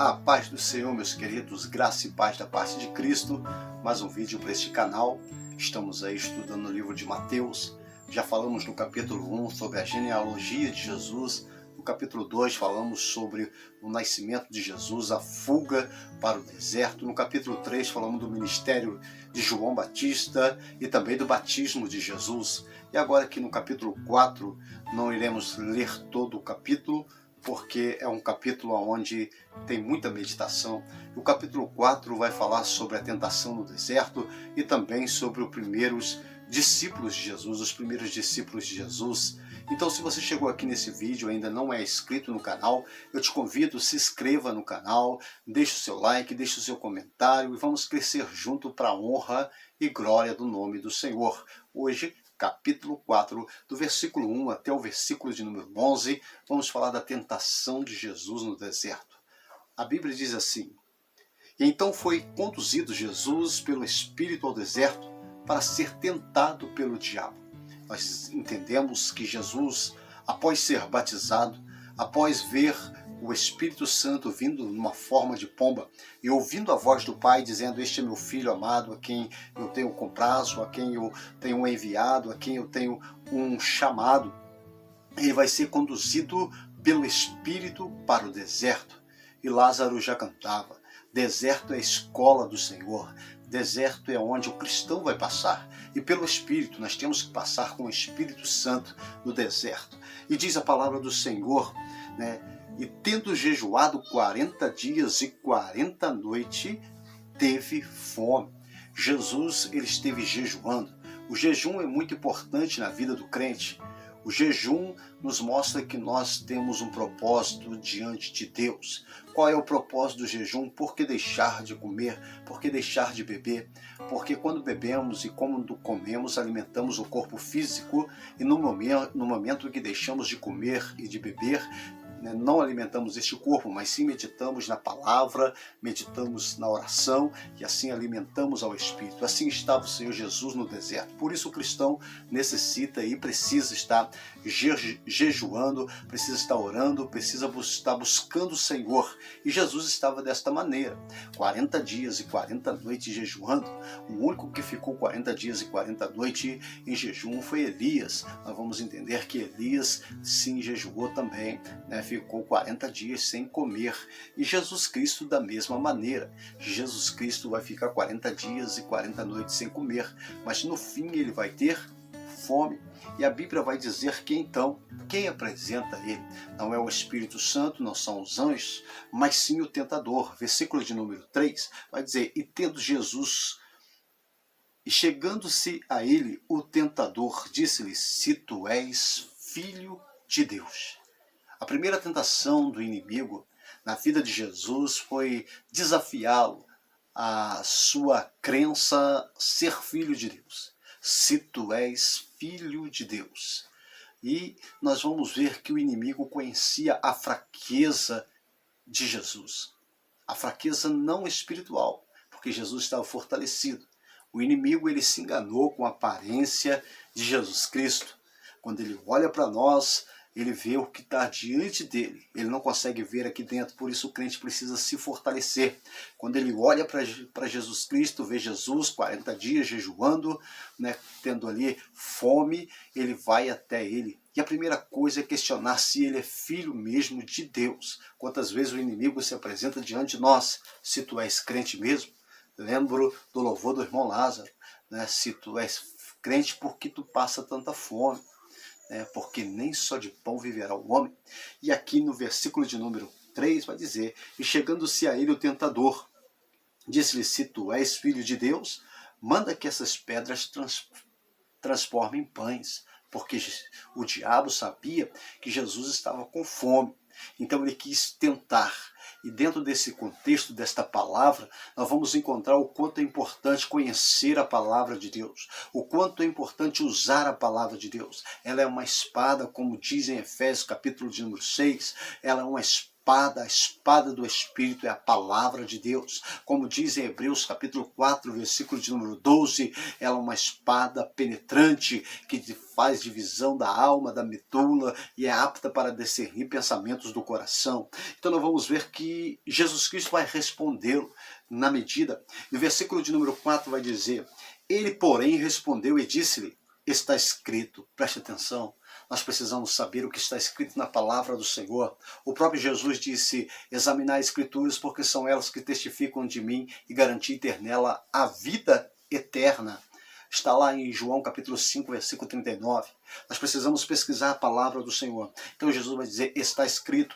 A paz do Senhor, meus queridos, graça e paz da parte de Cristo. Mais um vídeo para este canal. Estamos aí estudando o livro de Mateus. Já falamos no capítulo 1 sobre a genealogia de Jesus. No capítulo 2 falamos sobre o nascimento de Jesus, a fuga para o deserto. No capítulo 3 falamos do ministério de João Batista e também do batismo de Jesus. E agora aqui no capítulo 4 não iremos ler todo o capítulo, porque é um capítulo onde tem muita meditação. O capítulo 4 vai falar sobre a tentação no deserto e também sobre os primeiros discípulos de Jesus, os primeiros discípulos de Jesus. Então, se você chegou aqui nesse vídeo e ainda não é inscrito no canal, eu te convido, se inscreva no canal, deixe o seu like, deixe o seu comentário e vamos crescer junto para a honra e glória do nome do Senhor. Hoje, capítulo 4, do versículo 1 até o versículo de número 11, vamos falar da tentação de Jesus no deserto. A Bíblia diz assim: E então foi conduzido Jesus pelo Espírito ao deserto para ser tentado pelo diabo. Nós entendemos que Jesus, após ser batizado, após ver o Espírito Santo vindo numa forma de pomba e ouvindo a voz do Pai dizendo: Este é meu Filho amado, a quem eu tenho comprazo, a quem eu tenho enviado, a quem eu tenho um chamado, ele vai ser conduzido pelo Espírito para o deserto. E Lázaro já cantava: deserto é a escola do Senhor, deserto é onde o cristão vai passar. E pelo Espírito, nós temos que passar com o Espírito Santo no deserto. E diz a palavra do Senhor, e tendo jejuado 40 dias e 40 noites, teve fome. Jesus, ele esteve jejuando. O jejum é muito importante na vida do crente. O jejum nos mostra que nós temos um propósito diante de Deus. Qual é o propósito do jejum? Por que deixar de comer? Por que deixar de beber? Porque quando bebemos e quando comemos, alimentamos o corpo físico, e no momento que deixamos de comer e de beber, não alimentamos este corpo, mas sim meditamos na palavra, meditamos na oração e assim alimentamos ao Espírito. Assim estava o Senhor Jesus no deserto. Por isso o cristão necessita e precisa estar jejuando, precisa estar orando, precisa estar buscando o Senhor. E Jesus estava desta maneira, 40 dias e 40 noites jejuando. O único que ficou 40 dias e 40 noites em jejum foi Elias. Nós vamos entender que Elias sim jejuou também, ficou 40 dias sem comer. E Jesus Cristo da mesma maneira. Jesus Cristo vai ficar 40 dias e 40 noites sem comer, mas no fim ele vai ter fome. E a Bíblia vai dizer que então, quem apresenta ele não é o Espírito Santo, não são os anjos, mas sim o tentador. Versículo de número 3 vai dizer: E tendo Jesus, e chegando-se a ele, o tentador disse-lhe: Se tu és filho de Deus. A primeira tentação do inimigo na vida de Jesus foi desafiá-lo à sua crença ser filho de Deus. Se tu és filho de Deus. E nós vamos ver que o inimigo conhecia a fraqueza de Jesus. A fraqueza não espiritual, porque Jesus estava fortalecido. O inimigo, ele se enganou com a aparência de Jesus Cristo. Quando ele olha para nós, ele vê o que está diante dele. Ele não consegue ver aqui dentro, por isso o crente precisa se fortalecer. Quando ele olha para Jesus Cristo, vê Jesus 40 dias jejuando, tendo ali fome, ele vai até ele. E a primeira coisa é questionar se ele é filho mesmo de Deus. Quantas vezes o inimigo se apresenta diante de nós? Se tu és crente mesmo? Lembro do louvor do irmão Lázaro. Se tu és crente, por que tu passa tanta fome? Porque nem só de pão viverá o homem. E aqui no versículo de número 3 vai dizer: E chegando-se a ele o tentador, disse-lhe: Se tu és filho de Deus, manda que essas pedras transformem em pães. Porque o diabo sabia que Jesus estava com fome. Então ele quis tentar. E dentro desse contexto, desta palavra, nós vamos encontrar o quanto é importante conhecer a palavra de Deus. O quanto é importante usar a palavra de Deus. Ela é uma espada, como diz em Efésios capítulo de número 6. Ela é uma espada a espada do Espírito é a palavra de Deus. Como diz em Hebreus capítulo 4, versículo de número 12, ela é uma espada penetrante que faz divisão da alma, da medula e é apta para discernir pensamentos do coração. Então nós vamos ver que Jesus Cristo vai respondê-lo na medida. No versículo de número 4 vai dizer: ele, porém, respondeu e disse-lhe: está escrito. Preste atenção. Nós precisamos saber o que está escrito na palavra do Senhor. O próprio Jesus disse: examinar as Escrituras, porque são elas que testificam de mim, e garantir ter nela a vida eterna. Está lá em João capítulo 5, versículo 39. Nós precisamos pesquisar a palavra do Senhor. Então Jesus vai dizer: está escrito.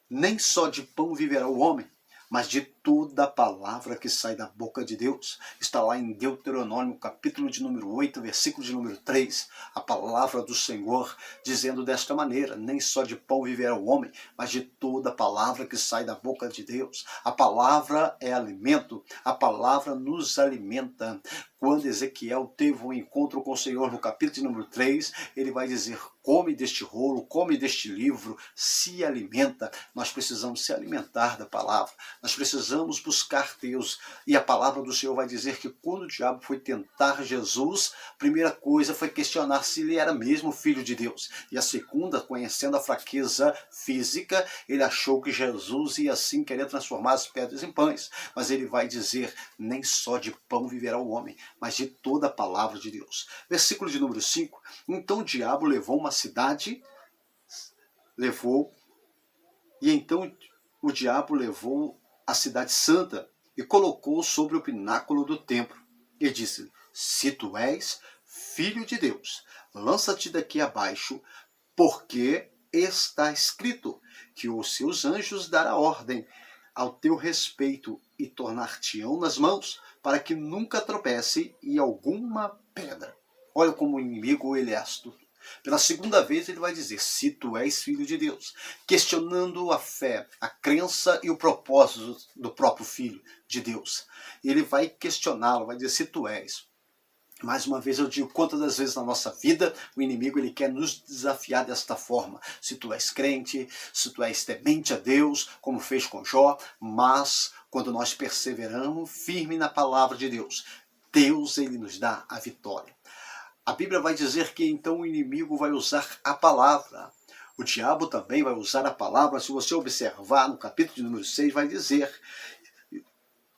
Nem só de pão viverá o homem, mas de toda palavra que sai da boca de Deus. Está lá em Deuteronômio, capítulo de número 8, versículo de número 3, a palavra do Senhor, dizendo desta maneira: nem só de pão viverá o homem, mas de toda palavra que sai da boca de Deus. A palavra é alimento, a palavra nos alimenta. Quando Ezequiel teve um encontro com o Senhor no capítulo de número 3, ele vai dizer: come deste rolo, come deste livro, se alimenta. Nós precisamos se alimentar da palavra. Nós precisamos buscar Deus. E a palavra do Senhor vai dizer que quando o diabo foi tentar Jesus, a primeira coisa foi questionar se ele era mesmo filho de Deus. E a segunda, conhecendo a fraqueza física, ele achou que Jesus ia assim querer transformar as pedras em pães. Mas ele vai dizer: nem só de pão viverá o homem, mas de toda a palavra de Deus. Versículo de número 5. Então o diabo levou uma cidade, o diabo levou a cidade santa e colocou sobre o pináculo do templo e disse: se tu és filho de Deus, lança-te daqui abaixo, porque está escrito que os seus anjos dará ordem ao teu respeito e tornar-te-ão nas mãos, para que nunca tropece em alguma pedra. Olha como o inimigo ele é astuto. Pela segunda vez ele vai dizer: se tu és filho de Deus, questionando a fé, a crença e o propósito do próprio filho de Deus. Ele vai questioná-lo, vai dizer: se tu és. Mais uma vez eu digo, quantas das vezes na nossa vida o inimigo ele quer nos desafiar desta forma. Se tu és crente, se tu és temente a Deus, como fez com Jó, mas quando nós perseveramos firme na palavra de Deus, Deus ele nos dá a vitória. A Bíblia vai dizer que então o inimigo vai usar a palavra. O diabo também vai usar a palavra. Se você observar no capítulo de número 6, vai dizer: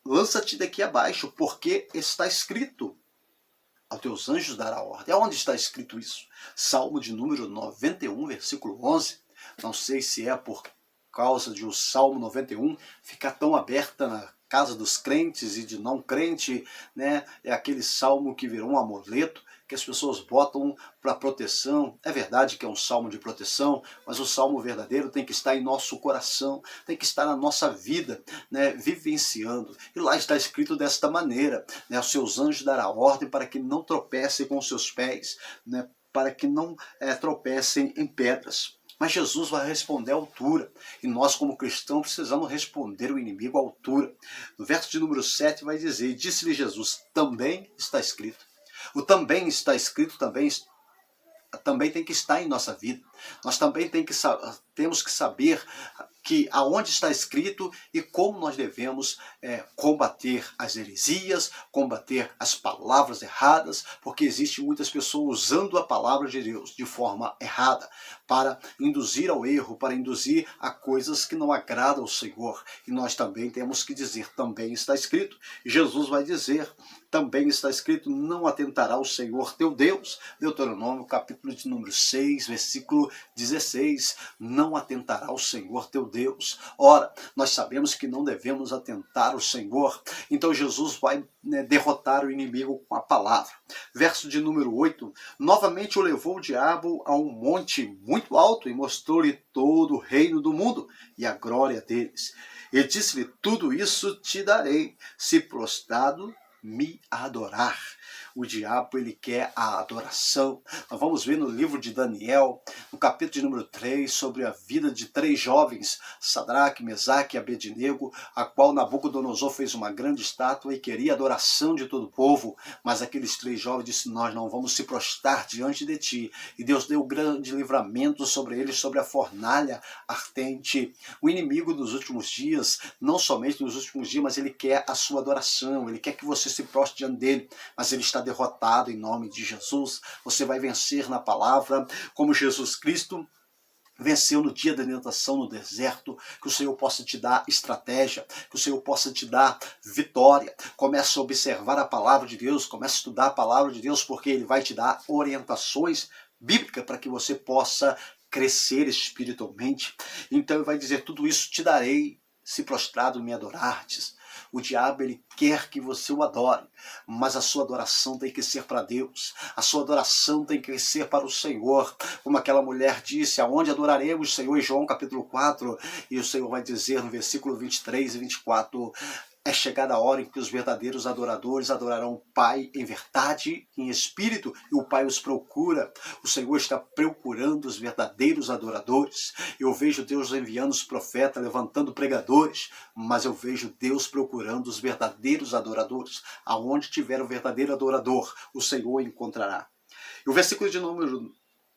lança-te daqui abaixo, porque está escrito, aos teus anjos dará ordem. Aonde está escrito isso? Salmo de número 91, versículo 11. Não sei se é por causa de o Salmo 91 ficar tão aberta na casa dos crentes e de não crente, né? É aquele salmo que virou um amuleto, que as pessoas botam para proteção. É verdade que é um salmo de proteção, mas o salmo verdadeiro tem que estar em nosso coração, tem que estar na nossa vida, né, vivenciando. E lá está escrito desta maneira, né, os seus anjos dará ordem para que não tropecem com os seus pés, né, para que não tropecem em pedras. Mas Jesus vai responder à altura. E nós, como cristãos, precisamos responder o inimigo à altura. No verso de número 7 vai dizer: disse-lhe Jesus: também está escrito. O também está escrito também tem que estar em nossa vida. Nós também temos que saber que aonde está escrito e como nós devemos combater as heresias, combater as palavras erradas, porque existem muitas pessoas usando a palavra de Deus de forma errada, para induzir ao erro, para induzir a coisas que não agradam ao Senhor. E nós também temos que dizer: também está escrito. E Jesus vai dizer: também está escrito, não atentará o Senhor teu Deus. Deuteronômio capítulo de número 6, versículo 16. Não atentará o Senhor teu Deus. Ora, nós sabemos que não devemos atentar ao Senhor. Então Jesus vai derrotar o inimigo com a palavra. Verso de número 8. Novamente o levou o diabo a um monte muito alto e mostrou-lhe todo o reino do mundo e a glória deles. E disse-lhe: tudo isso te darei, se prostrado me adorar. O diabo, ele quer a adoração. Nós vamos ver no livro de Daniel, no capítulo de número 3, sobre a vida de 3 jovens, Sadraque, Mesaque e Abednego, a qual Nabucodonosor fez uma grande estátua e queria a adoração de todo o povo, mas aqueles 3 jovens disseram: nós não vamos se prostrar diante de ti. E Deus deu grande livramento sobre eles, sobre a fornalha ardente. O inimigo dos últimos dias, não somente nos últimos dias, mas ele quer a sua adoração, ele quer que você se prostre diante dele, mas ele está derrotado em nome de Jesus. Você vai vencer na palavra, como Jesus Cristo venceu no dia da tentação no deserto. Que o Senhor possa te dar estratégia, que o Senhor possa te dar vitória. Comece a observar a palavra de Deus, comece a estudar a palavra de Deus, porque ele vai te dar orientações bíblicas para que você possa crescer espiritualmente. Então ele vai dizer: tudo isso te darei, se prostrado me adorardes. O diabo, ele quer que você o adore, mas a sua adoração tem que ser para Deus. A sua adoração tem que ser para o Senhor. Como aquela mulher disse: aonde adoraremos, Senhor? Em João capítulo 4, e o Senhor vai dizer no versículo 23 e 24: é chegada a hora em que os verdadeiros adoradores adorarão o Pai em verdade, em espírito, e o Pai os procura. O Senhor está procurando os verdadeiros adoradores. Eu vejo Deus enviando os profetas, levantando pregadores, mas eu vejo Deus procurando os verdadeiros adoradores. Aonde tiver o verdadeiro adorador, o Senhor encontrará. E o versículo de número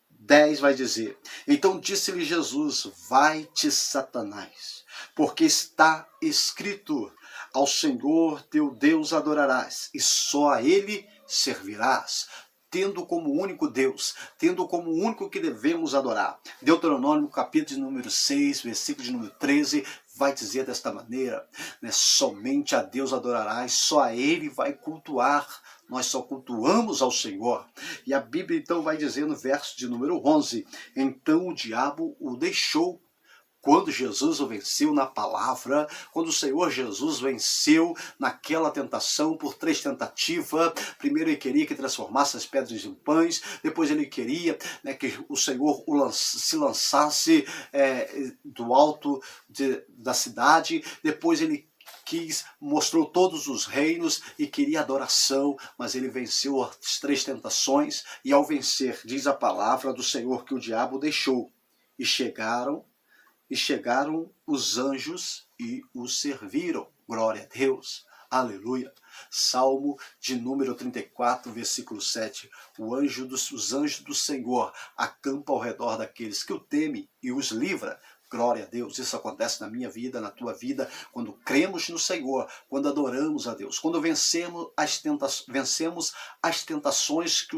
10 vai dizer: então disse-lhe Jesus: vai-te, Satanás, porque está escrito: ao Senhor teu Deus adorarás, e só a ele servirás, tendo como único Deus, tendo como único que devemos adorar. Deuteronômio, capítulo de número 6, versículo de número 13, vai dizer desta maneira, né? Somente a Deus adorarás, só a ele vai cultuar. Nós só cultuamos ao Senhor. E a Bíblia então vai dizer no verso de número 11: então o diabo o deixou. Quando Jesus o venceu na palavra, quando o Senhor Jesus venceu naquela tentação por 3 tentativas, primeiro ele queria que transformasse as pedras em pães, depois ele queria, né, que o Senhor se lançasse do alto da cidade, depois ele mostrou todos os reinos e queria adoração, mas ele venceu as 3 tentações, e ao vencer, diz a palavra do Senhor, que o diabo deixou, e chegaram os anjos e o serviram. Glória a Deus. Aleluia. Salmo de número 34, versículo 7. Os anjos do Senhor acampam ao redor daqueles que o temem e os livra. Glória a Deus. Isso acontece na minha vida, na tua vida, quando cremos no Senhor, quando adoramos a Deus, quando vencemos as tentações que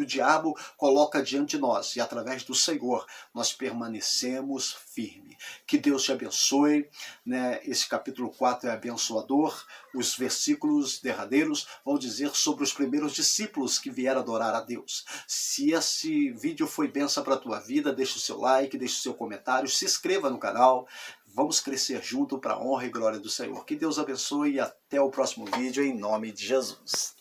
o diabo coloca diante de nós, e através do Senhor nós permanecemos firmes. Que Deus te abençoe, né? Esse capítulo 4 é abençoador. Os versículos derradeiros vão dizer sobre os primeiros discípulos que vieram adorar a Deus. Se esse vídeo foi bênção para a tua vida, deixa o seu like, deixa o seu comentário, se inscreva no canal. Vamos crescer junto para a honra e glória do Senhor. Que Deus abençoe e até o próximo vídeo, em nome de Jesus.